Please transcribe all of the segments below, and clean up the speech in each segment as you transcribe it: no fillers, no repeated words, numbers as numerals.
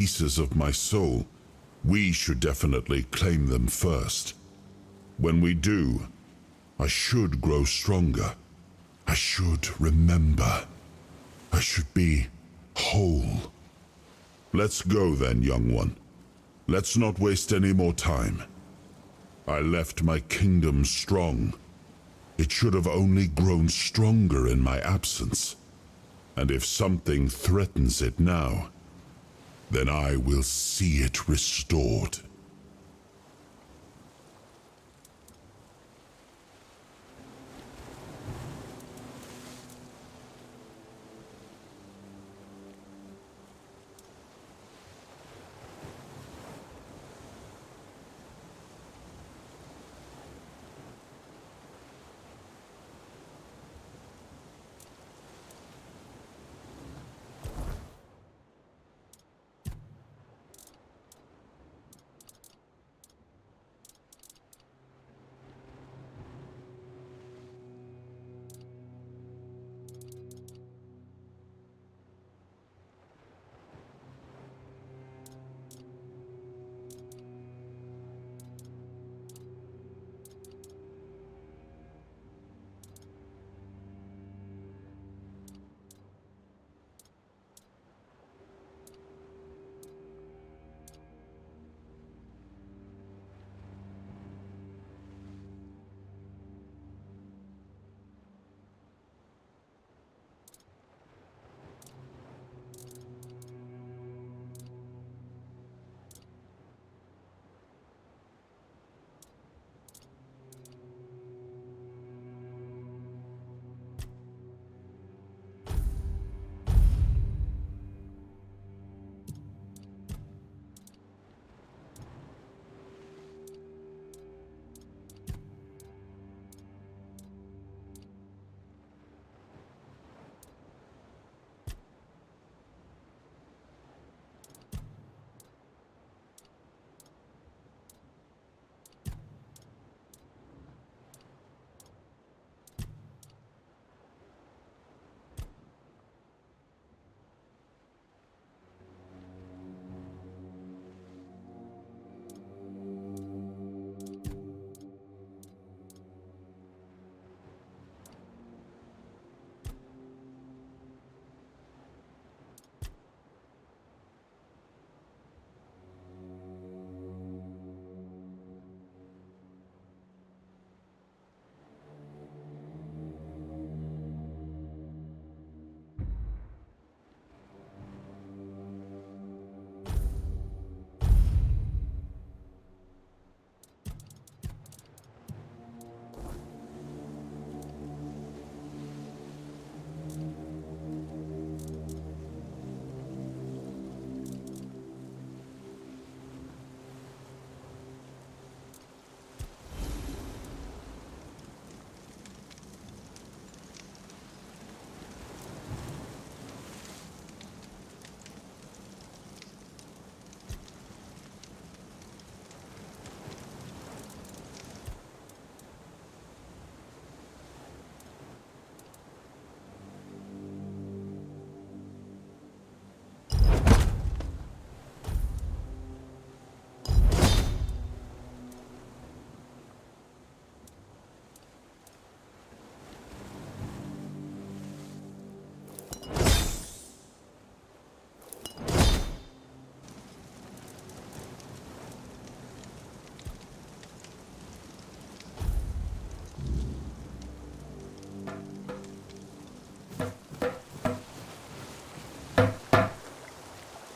pieces of my soul, we should definitely claim them first. When we do, I should grow stronger. I should remember. I should be whole. Let's go then, young one. Let's not waste any more time. I left my kingdom strong. It should have only grown stronger in my absence. And if something threatens it now, then I will see it restored.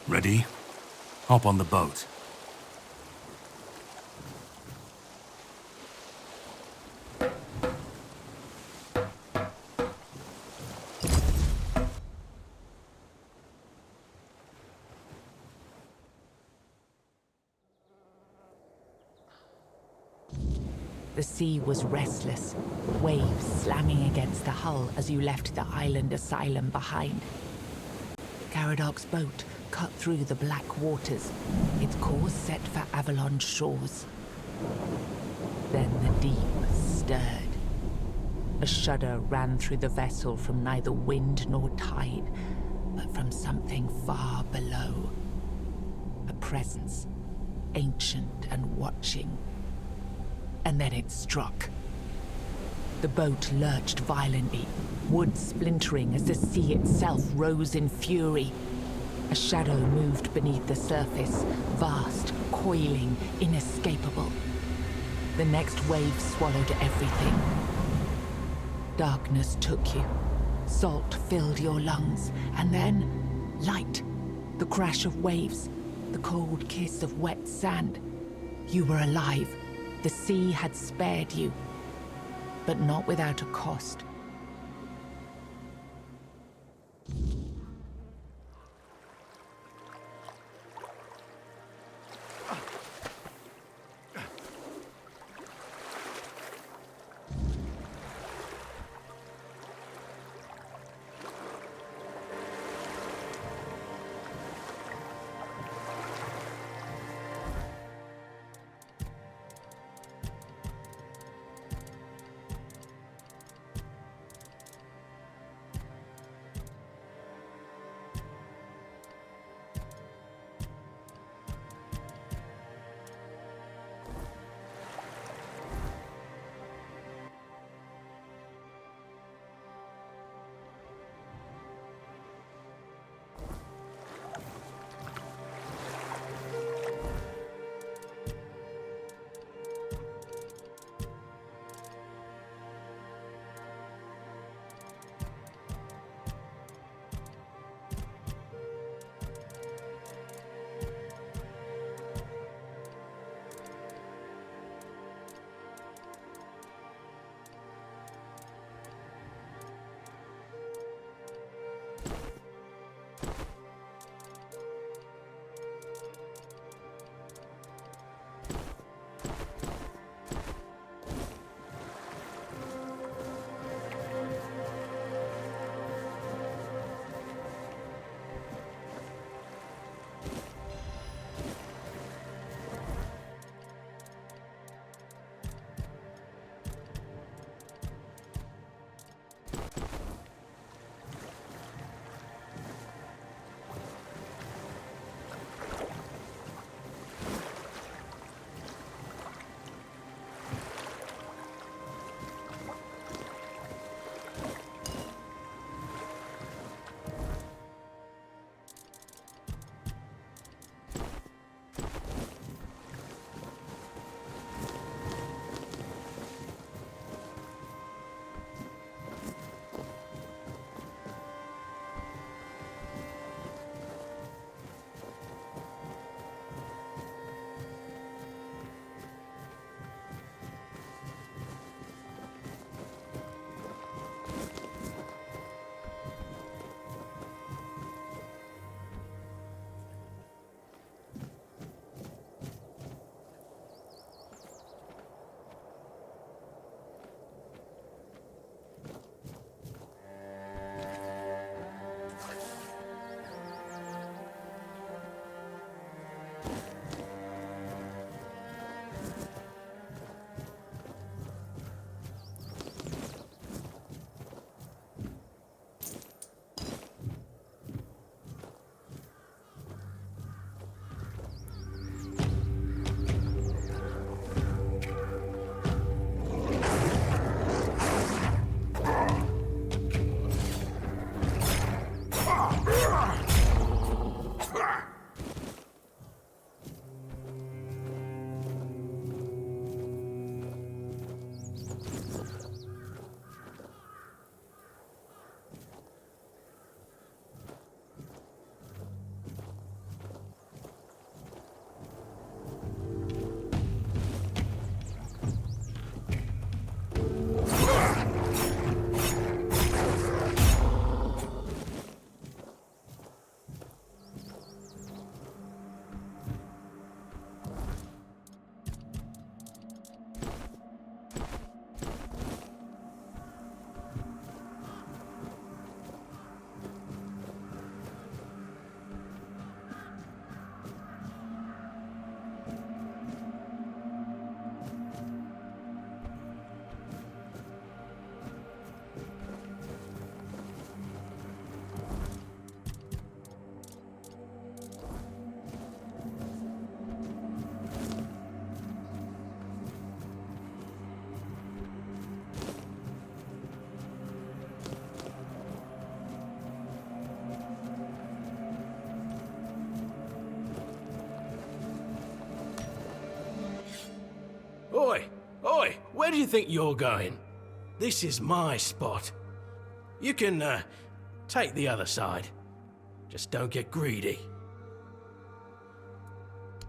Ready? Hop on the boat. The sea was restless, waves slamming against the hull as you left the island asylum behind. Caradoc's boat cut through the black waters, its course set for Avalon's shores. Then the deep stirred. A shudder ran through the vessel from neither wind nor tide, but from something far below. presence, ancient and watching. And then it struck. The boat lurched violently, wood splintering as the sea itself rose in fury. A shadow moved beneath the surface, vast, coiling, inescapable. The next wave swallowed everything. Darkness took you. Salt filled your lungs, and then light. The crash of waves, the cold kiss of wet sand. You were alive. The sea had spared you, but not without a cost. Oi! Oi! Where do you think you're going? This is my spot. You can, take the other side. Just don't get greedy.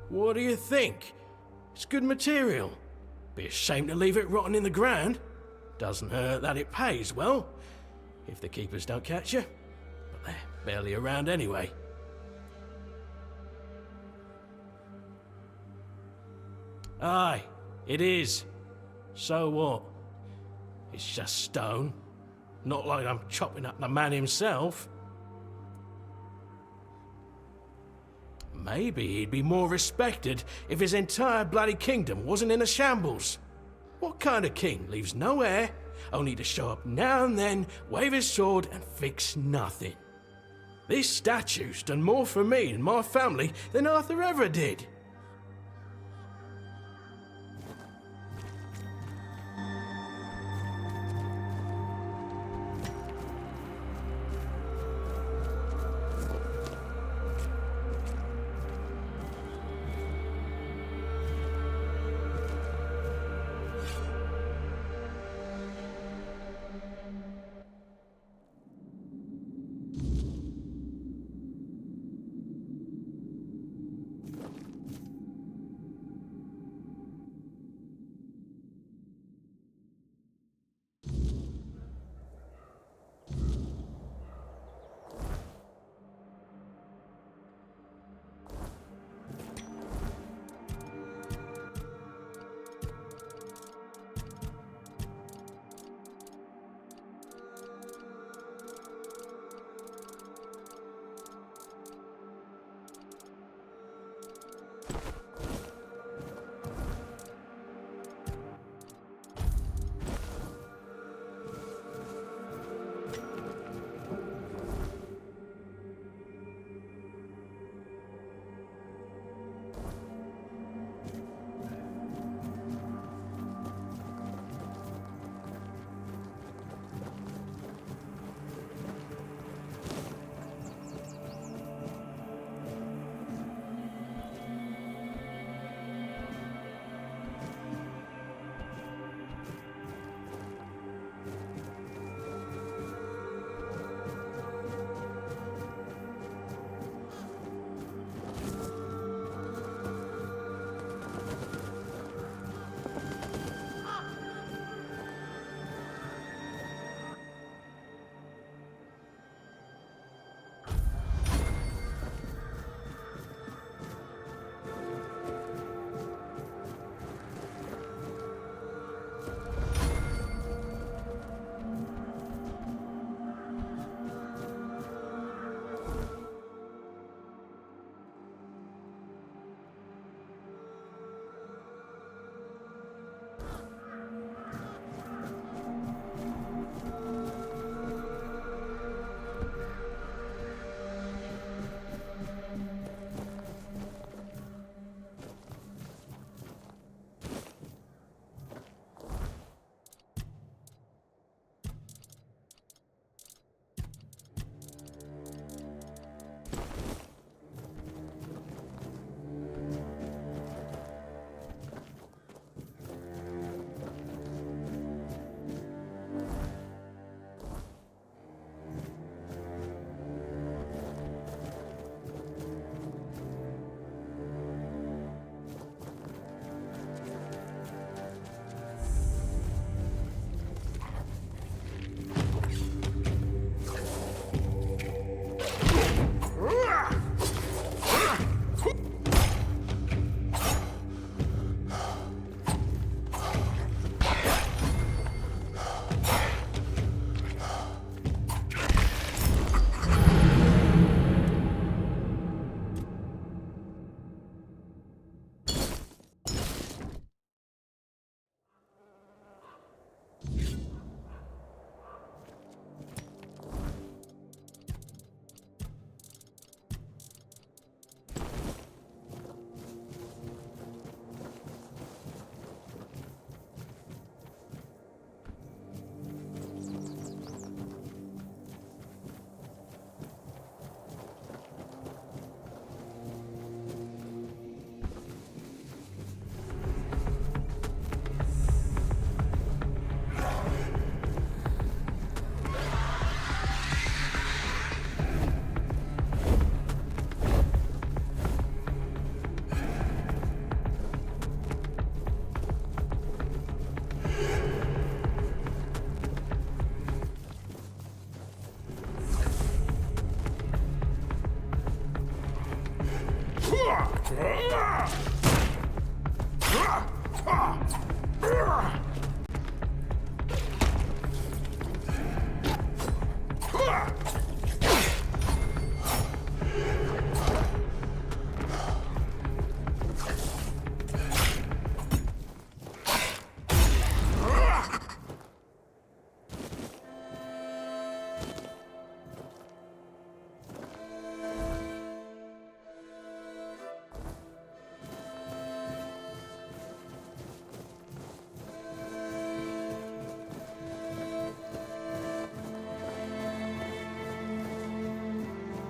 What do you think? It's good material. Be a shame to leave it rotting in the ground. Doesn't hurt that it pays well, if the keepers don't catch you. But they're barely around anyway. Aye, it is. So what? It's just stone. Not like I'm chopping up the man himself. Maybe he'd be more respected if his entire bloody kingdom wasn't in a shambles. What kind of king leaves no heir, only to show up now and then, wave his sword and fix nothing? This statue's done more for me and my family than Arthur ever did.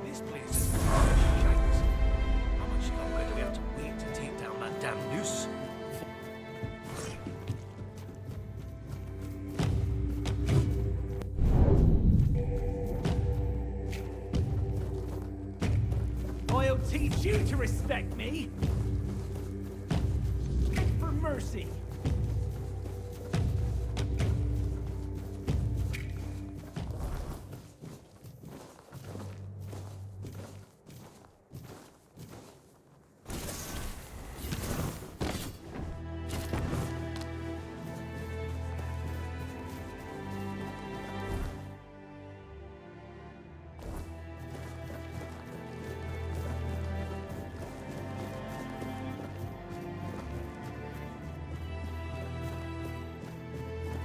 This place is shite. How much longer do we have to wait to take down that damn noose? I'll teach you to respect me. For mercy.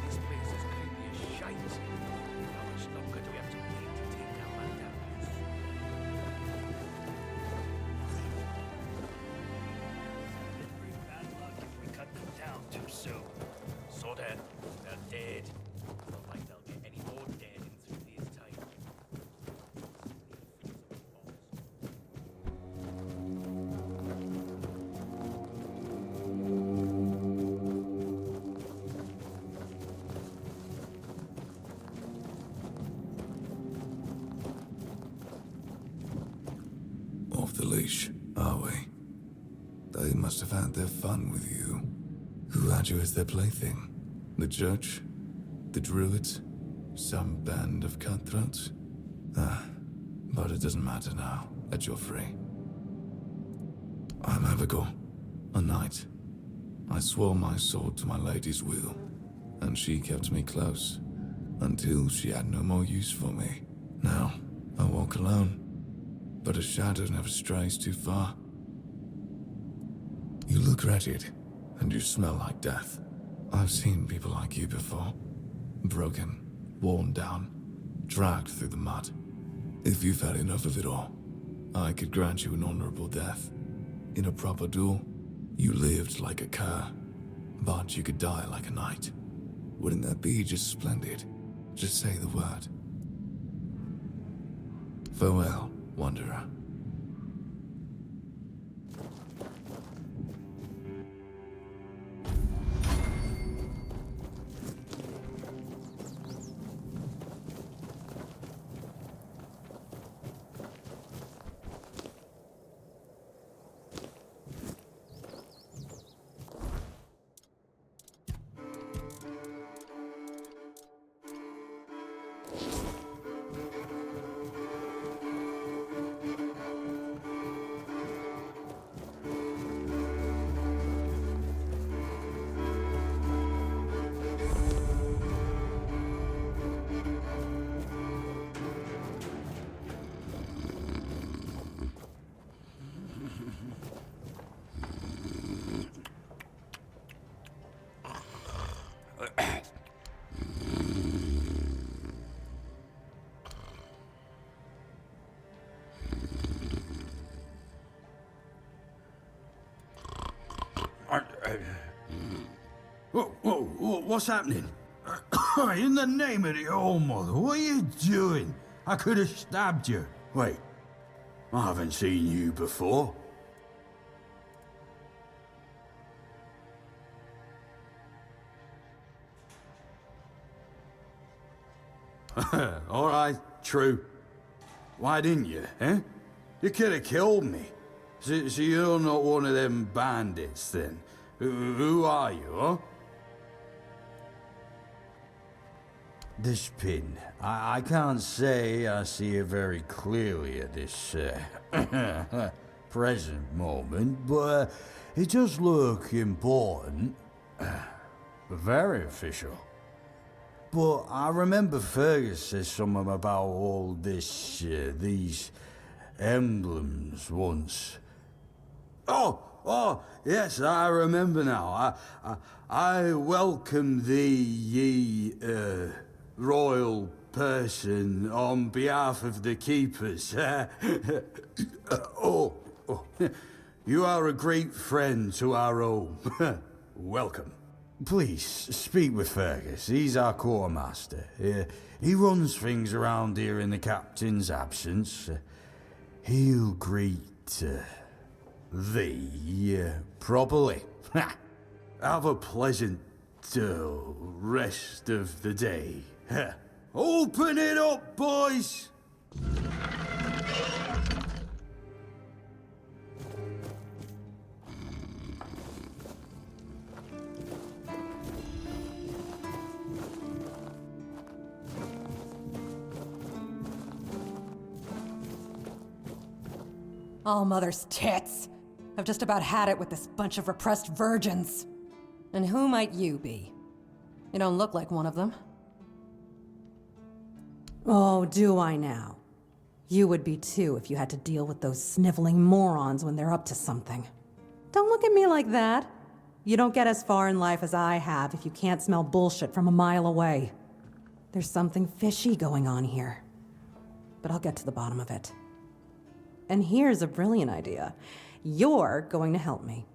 This place is creepy as shite. How much longer do we have to wait to take down that damn noose? It'd bring bad luck if we cut them down too soon. So then, they're dead. Not like they'll get any more dead in 3 days' time. Off the leash, are we? They must have had their fun with you. Who had you as their plaything? The church? The druids? Some band of cutthroats? But it doesn't matter now that you're free. I'm Abigail, a knight. I swore my sword to my lady's will, and she kept me close until she had no more use for me. Now, I walk alone, but a shadow never strays too far. You look wretched, and you smell like death. I've seen people like you before. Broken, worn down, dragged through the mud. If you've had enough of it all, I could grant you an honorable death. In a proper duel, you lived like a cur, but you could die like a knight. Wouldn't that be just splendid? Just say the word. Farewell, wanderer. What's happening? In the name of the Old Mother, what are you doing? I could have stabbed you. Wait, I haven't seen you before. All right, true. Why didn't you, eh? You could have killed me. So you're not one of them bandits, then? Who are you, huh? This pin, I can't say I see it very clearly at this present moment, but it does look important. Very official. But I remember Fergus said something about all this, these emblems once. Oh, yes, I remember now. I welcome thee, ye, royal person, on behalf of the keepers. You are a great friend to our home. Welcome. Please, speak with Fergus. He's our quartermaster. He runs things around here in the captain's absence. He'll greet thee properly. Have a pleasant rest of the day. Open it up, boys! Oh, mother's tits! I've just about had it with this bunch of repressed virgins. And who might you be? You don't look like one of them. Oh, do I now? You would be too if you had to deal with those sniveling morons when they're up to something. Don't look at me like that. You don't get as far in life as I have if you can't smell bullshit from a mile away. There's something fishy going on here. But I'll get to the bottom of it. And here's a brilliant idea. You're going to help me.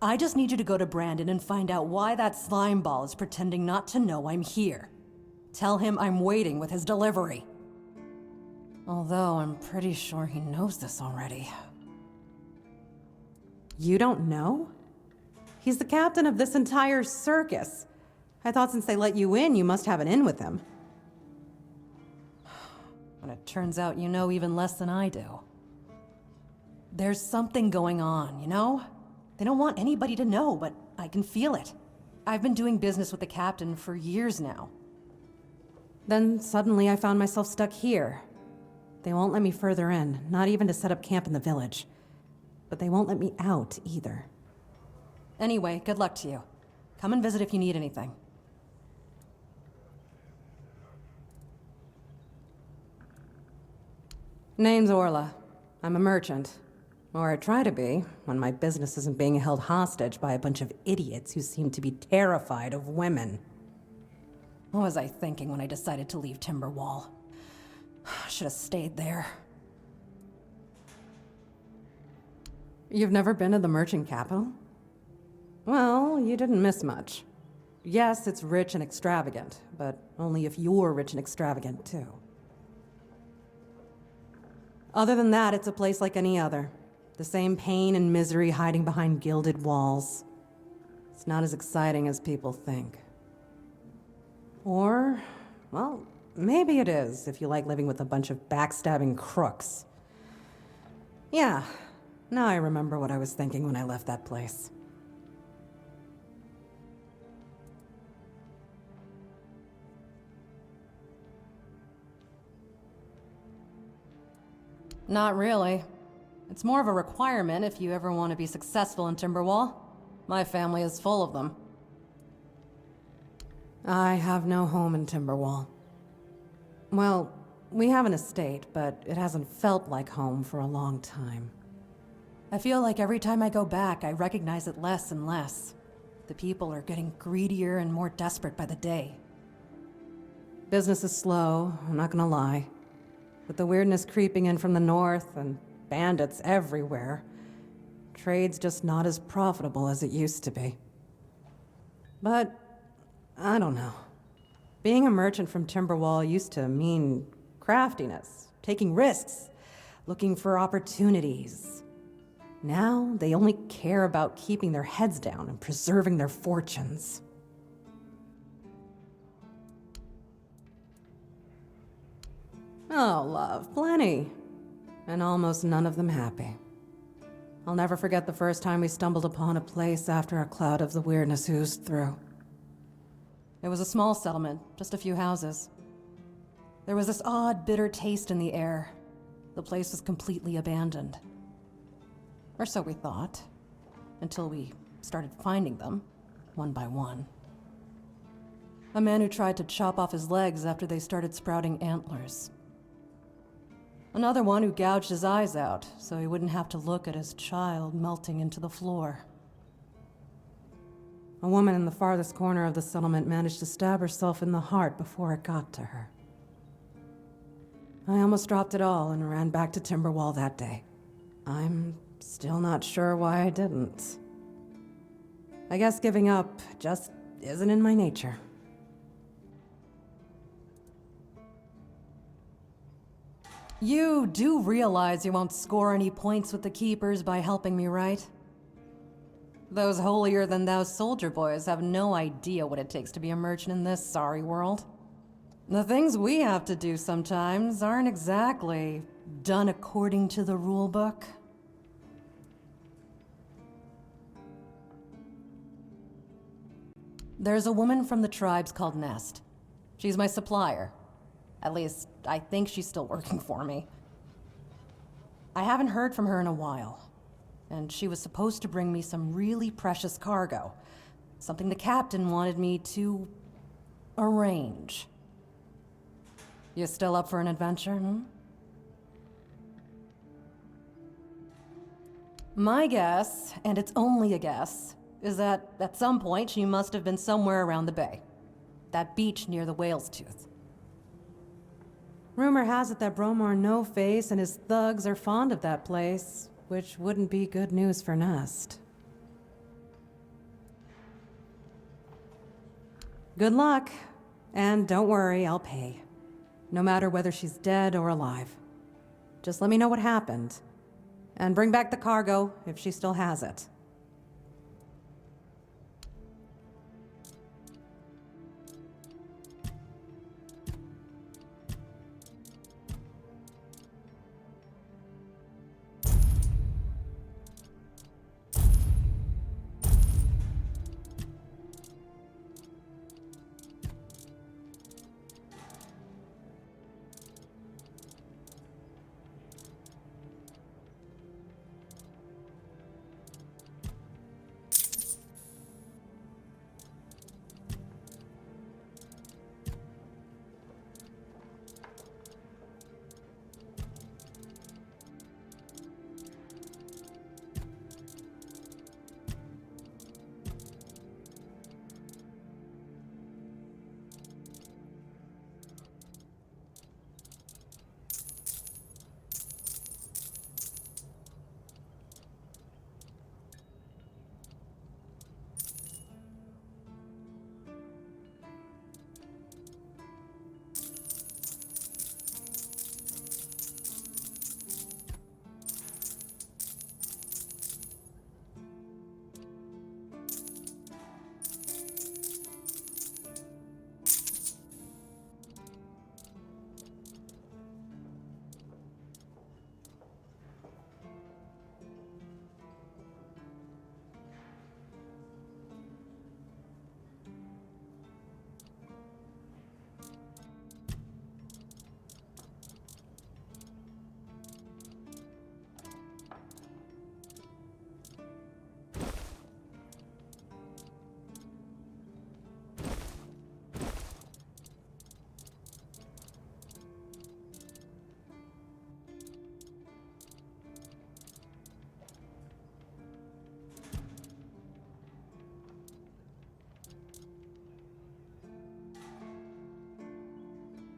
I just need you to go to Brandon and find out why that slime ball is pretending not to know I'm here. Tell him I'm waiting with his delivery. Although I'm pretty sure he knows this already. You don't know? He's the captain of this entire circus. I thought since they let you in, you must have an in with him. But it turns out you know even less than I do. There's something going on, you know? They don't want anybody to know, but I can feel it. I've been doing business with the captain for years now. Then suddenly I found myself stuck here. They won't let me further in, not even to set up camp in the village. But they won't let me out either. Anyway, good luck to you. Come and visit if you need anything. Name's Orla. I'm a merchant. Or I try to be, when my business isn't being held hostage by a bunch of idiots who seem to be terrified of women. What was I thinking when I decided to leave Timberwall? Should have stayed there. You've never been to the merchant capital? Well, you didn't miss much. Yes, it's rich and extravagant, but only if you're rich and extravagant too. Other than that, it's a place like any other. The same pain and misery hiding behind gilded walls. It's not as exciting as people think. Or, well, maybe it is if you like living with a bunch of backstabbing crooks. Yeah, now I remember what I was thinking when I left that place. Not really. It's more of a requirement if you ever want to be successful in Timberwall. My family is full of them. I have no home in Timberwall. Well, we have an estate, but it hasn't felt like home for a long time. I feel like every time I go back, I recognize it less and less. The people are getting greedier and more desperate by the day. Business is slow, I'm not gonna lie. With the weirdness creeping in from the north and bandits everywhere, trade's just not as profitable as it used to be. But, I don't know. Being a merchant from Timberwall used to mean craftiness, taking risks, looking for opportunities. Now, they only care about keeping their heads down and preserving their fortunes. Oh, love, plenty. And almost none of them happy. I'll never forget the first time we stumbled upon a place after a cloud of the weirdness oozed through. It was a small settlement, just a few houses. There was this odd, bitter taste in the air. The place was completely abandoned. Or so we thought, until we started finding them, one by one. A man who tried to chop off his legs after they started sprouting antlers. Another one who gouged his eyes out so he wouldn't have to look at his child melting into the floor. A woman in the farthest corner of the settlement managed to stab herself in the heart before it got to her. I almost dropped it all and ran back to Timberwall that day. I'm still not sure why I didn't. I guess giving up just isn't in my nature. You do realize you won't score any points with the Keepers by helping me, right? Those holier-than-thou soldier boys have no idea what it takes to be a merchant in this sorry world. The things we have to do sometimes aren't exactly done according to the rule book. There's a woman from the tribes called Nest. She's my supplier. At least, I think she's still working for me. I haven't heard from her in a while, and she was supposed to bring me some really precious cargo. Something the captain wanted me to arrange. You still up for an adventure, My guess, and it's only a guess, is that at some point she must have been somewhere around the bay. That beach near the Whale's Tooth. Rumor has it that Bromar No-Face and his thugs are fond of that place, which wouldn't be good news for Nest. Good luck, and don't worry, I'll pay. No matter whether she's dead or alive. Just let me know what happened, and bring back the cargo if she still has it.